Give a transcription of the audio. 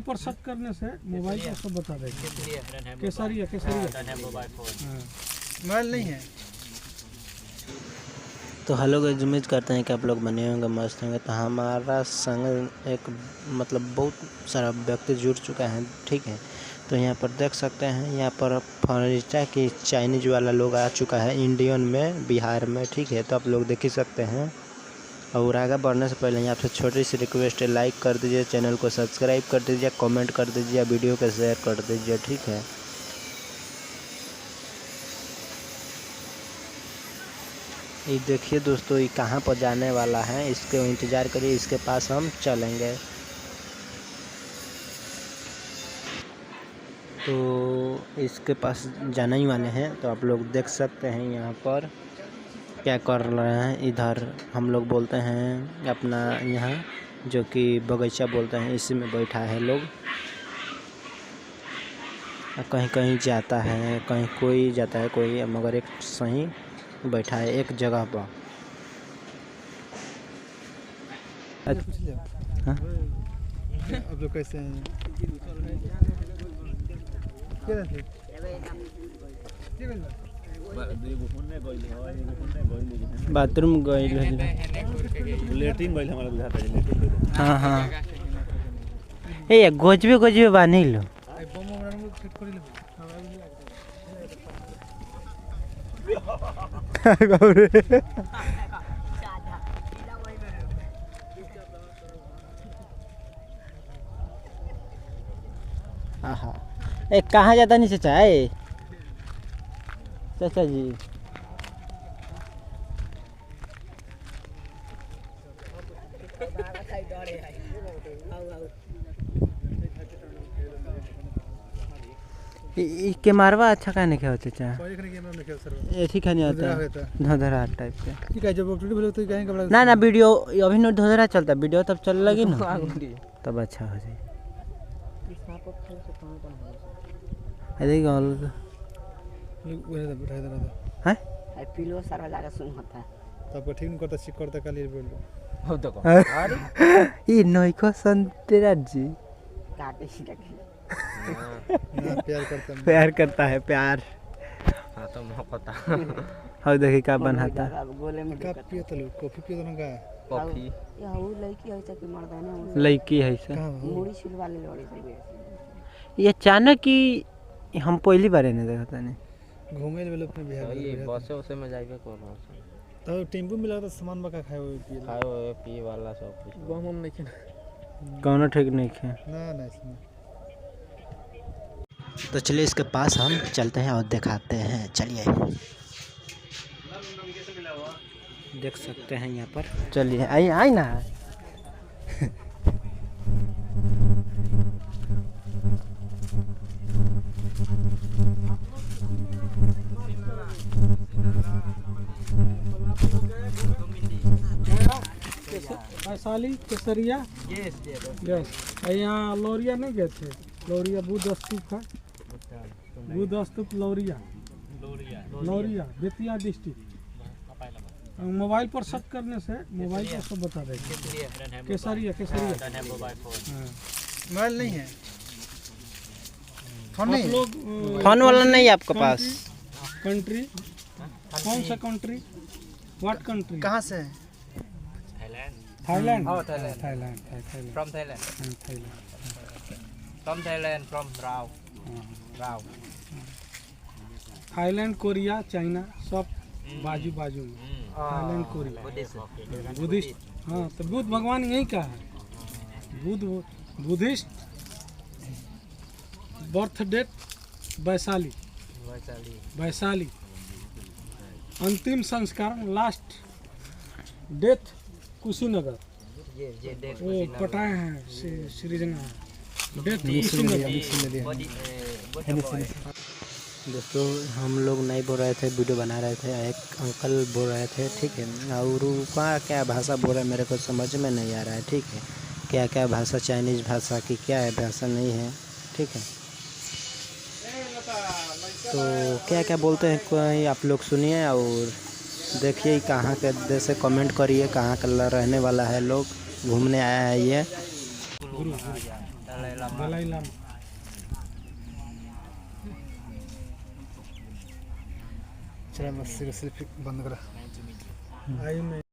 पर सर्च करने से मोबाइल पर सब बता देगा। केसरिया मोबाइल नहीं है। तो हेलो गाइस, उम्मीद करते हैं कि आप लोग बने होंगे, मस्त होंगे। तो हमारा संग एक मतलब बहुत सारा व्यक्ति जुड़ चुका है, ठीक है। तो यहाँ पर देख सकते हैं, यहाँ पर फर्नीचर की चाइनीज वाला लोग आ चुका है इंडियन में, बिहार में, ठीक है। तो आप लोग देख ही सकते हैं। और आगे बढ़ने से पहले यहाँ पर छोटी सी रिक्वेस्ट है, लाइक कर दीजिए, चैनल को सब्सक्राइब कर दीजिए, कमेंट कर दीजिए, वीडियो को शेयर कर दीजिए, ठीक है। ये देखिए दोस्तों, ये कहाँ पर जाने वाला है, इसके इंतज़ार करिए, इसके पास हम चलेंगे। तो इसके पास जाने ही वाले हैं। तो आप लोग देख सकते हैं यहाँ पर क्या कर रहे हैं। इधर हम लोग बोलते हैं अपना यहाँ जो कि बगीचा बोलते हैं, इसी में बैठा है लोग। कहीं कहीं जाता है, कहीं कोई जाता है, कोई, मगर एक सही बैठा है एक जगह पर। हाँ? अब लोग कैसे हैं? बाथरूम गई, हाँ हाँ। ए गोजबे बानी लो। ए कहाँ जाता नहीं चाचा? चाचा जी के मारवा अच्छा कहने क्या होता चाचा? ऐसी खाने आता है धोधरा टाइप के। ठीक है, जब एक्चुअली बोले तो कहेंगे बड़ा ना वीडियो अभी न धोधरा चलता, वीडियो तब चल लगी ना, तब अच्छा हो जाए। हैं पिलो सारा जाकर सुन होता है तब ठीक नहीं करता, सिक करता काली बोल हो तो अरे ये नोइको संतेरा जी काटे ही लगे प्यार करता है प्यार। हां तो मुझे पता हाउ देखी का बनाता अब गोले में कॉफी पियो तो लो, कॉफी पियो तो ना का कॉफी या वो लड़की है कि मर्दाना है, लड़की है से मुड़ी छिल वाले लड़ी से। ये अचानक की हम पहली बार ने देखा था नहीं घूमे ले अपने बिहार में। ये बस में जाइबे कोनो तो टेम्पू में लगा सामान बका खाए खाए पी वाला सब कुछ बम नहीं खेना कौनो ठीक नहीं है ना इसमें। तो चलिए इसके पास हम चलते हैं और दिखाते हैं, चलिए। देख सकते हैं यहाँ पर, चलिए आई ना। वैशाली केसरिया यस। यहाँ लौरिया नहीं गए थे? लौरिया बुद्ध स्तूप है, बुद्ध स्तूप लौरिया बेतिया डिस्ट्रिक्ट। मोबाइल पर सर्च करने से मोबाइल पर सब बता देगा। केसरिया मोबाइल नहीं है। फोन वाला नहीं आपके पास? कंट्री कौन सा कंट्री? What country? कहां से है? Thailand. Thailand from Thailand from Rao. Thailand, Korea, China सब बाजू में। Thailand, Korea Buddhist. हाँ, तो बुद्ध भगवान यही का है। Buddhist birth date Vaishali. अंतिम संस्कार लास्ट डेथ कुशीनगर। वो पटाए हैं श्रीजंगा डेथ कुशीनगर। दोस्तों हम लोग नहीं बोल रहे थे, वीडियो बना रहे थे, एक अंकल बोल रहे थे, ठीक है। और उनका क्या भाषा बोल रहा है मेरे को समझ में नहीं आ रहा है, ठीक है। क्या भाषा, चाइनीज भाषा की क्या है, भाषा नहीं है, ठीक है। तो क्या बोलते हैं कोई आप लोग सुनिए और देखिए कहाँ के देश से, कमेंट करिए कहाँ का रहने वाला है लोग, घूमने आया है ये। Lama. दलाई लामा चलो मैं सिर्फ बंद करा आई में